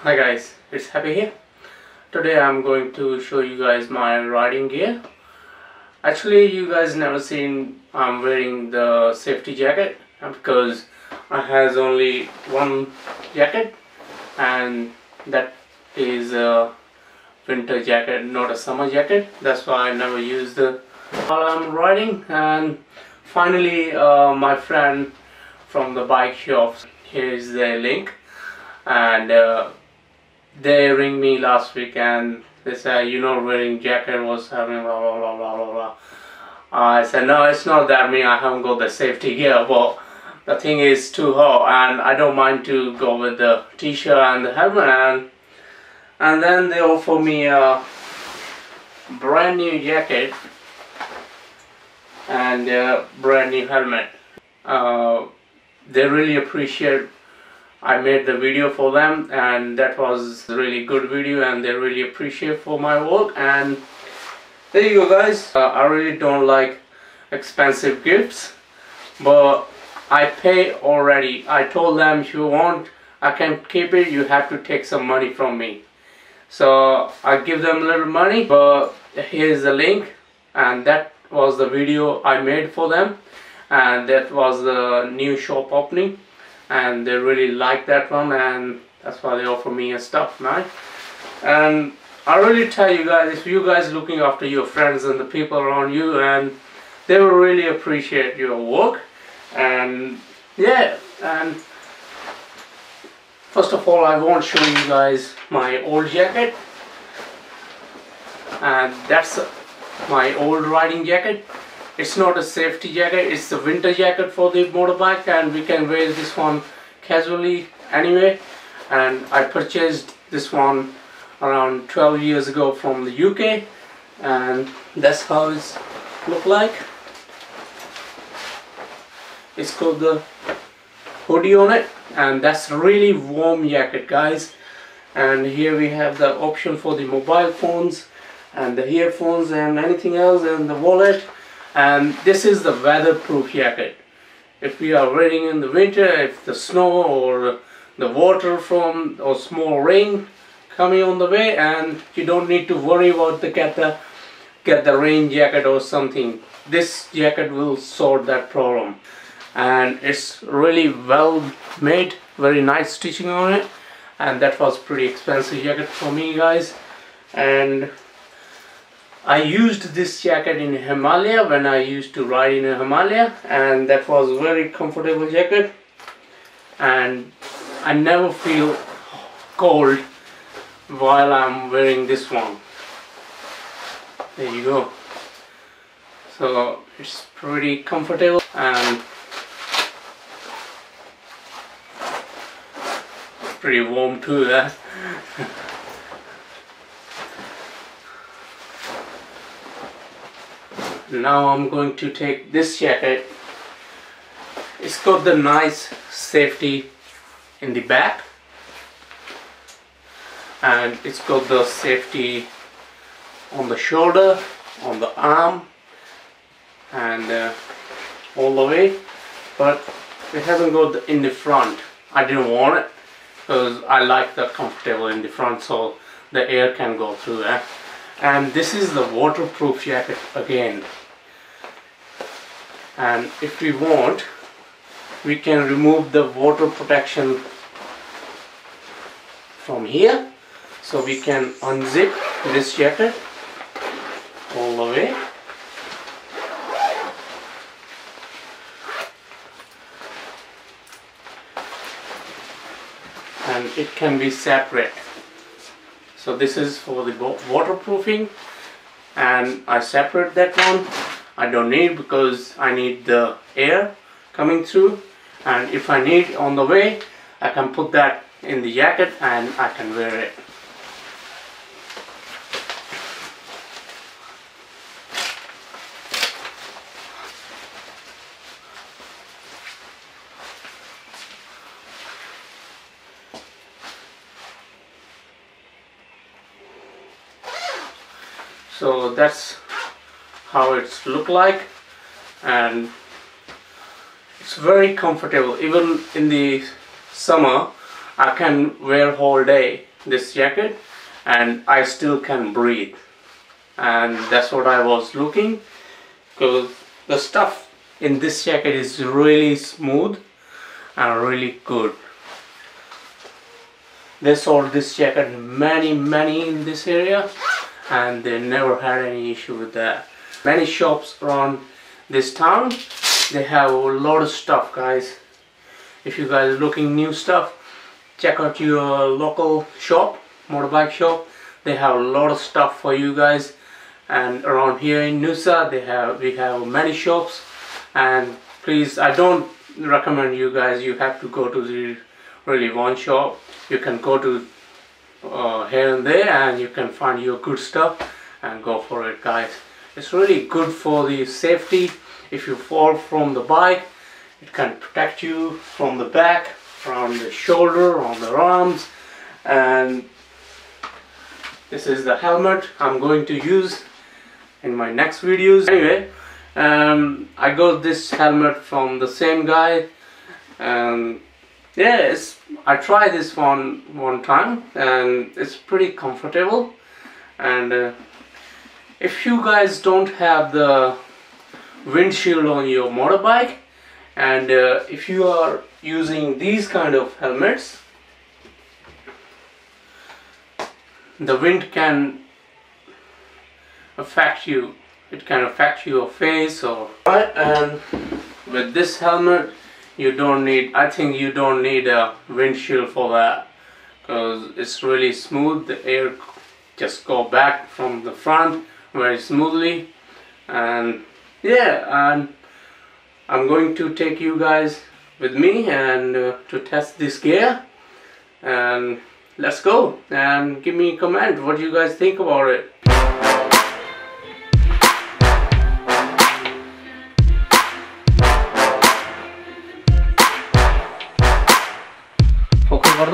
Hi guys, it's Happy here. Today I'm going to show you guys my riding gear. Actually, you guys never seen I'm wearing the safety jacket because I has only one jacket, and that is a winter jacket, not a summer jacket. That's why I never use the while I'm riding. And finally, my friend from the bike shop, here's the link, and they ring me last week and they said, "You're not wearing jacket, was having blah blah blah blah blah blah." I said, "No, it's not that me, I haven't got the safety gear, but the thing is too hot and I don't mind to go with the t-shirt and the helmet." And then they offer me a brand new jacket and a brand new helmet. They really appreciate I made the video for them, and that was a really good video, and they really appreciate for my work. And there you go guys. I really don't like expensive gifts, but I pay already. I told them, if you want I can keep it, you have to take some money from me. So I give them a little money, but here's the link, and that was the video I made for them, and that was the new shop opening, and they really like that one, and that's why they offer me a stuff, man. And I really tell you guys, if you guys looking after your friends and the people around you, and they will really appreciate your work. And yeah, and first of all I want to show you guys my old jacket, and that's my old riding jacket. It's not a safety jacket, it's a winter jacket for the motorbike, and we can wear this one casually anyway. And I purchased this one around 12 years ago from the UK, and that's how it's look like. It's got the hoodie on it, and that's really warm jacket guys. And here we have the option for the mobile phones and the earphones and anything else, and the wallet. And this is the weatherproof jacket. If we are wearing in the winter, if the snow or the water from or small rain coming on the way, and you don't need to worry about the get the rain jacket or something, this jacket will sort that problem. And it's really well made, very nice stitching on it, and that was pretty expensive jacket for me guys. And I used this jacket in Himalaya when I used to ride in Himalaya, and that was a very comfortable jacket, and I never feel cold while I'm wearing this one. There you go. So it's pretty comfortable and pretty warm too. Now I'm going to take this jacket. It's got the nice safety in the back, and it's got the safety on the shoulder, on the arm, and all the way, but it hasn't got the in the front. I didn't want it because I like the comfortable in the front, so the air can go through there. And this is the waterproof jacket again, and if we want, we can remove the water protection from here, so we can unzip this jacket all the way, and it can be separate. So this is for the waterproofing, and I separate that one. I don't need, because I need the air coming through, and if I need on the way, I can put that in the jacket and I can wear it. So that's how it's look like, and it's very comfortable. Even in the summer I can wear whole day this jacket, and I still can breathe. And that's what I was looking, because the stuff in this jacket is really smooth and really good. They sold this jacket many in this area, and they never had any issue with that. Many shops around this town, they have a lot of stuff, guys. If you guys are looking new stuff, check out your local shop, motorbike shop. They have a lot of stuff for you guys. And around here in Noosa, we have many shops. And please, I don't recommend you guys, you have to go to the really one shop. You can go to here and there, and you can find your good stuff and go for it, guys. It's really good for the safety. If you fall from the bike, it can protect you from the back, from the shoulder, on the arms. And this is the helmet I'm going to use in my next videos. Anyway, I got this helmet from the same guy, and yeah, I tried this one time, and it's pretty comfortable. And if you guys don't have the windshield on your motorbike, and if you are using these kind of helmets, the wind can affect you. It can affect your face, or and with this helmet, you don't need. I think you don't need a windshield for that, because it's really smooth. The air just go back from the front very smoothly. And yeah, and I'm going to take you guys with me and to test this gear. And let's go, and give me a comment what you guys think about it. Focus कर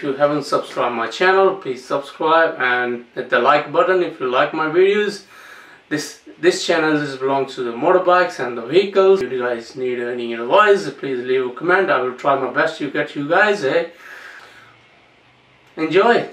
if you haven't subscribed my channel, please subscribe and hit the like button if you like my videos. This channel belongs to the motorbikes and the vehicles. If you guys need any advice, please leave a comment. I will try my best to get you guys. Enjoy.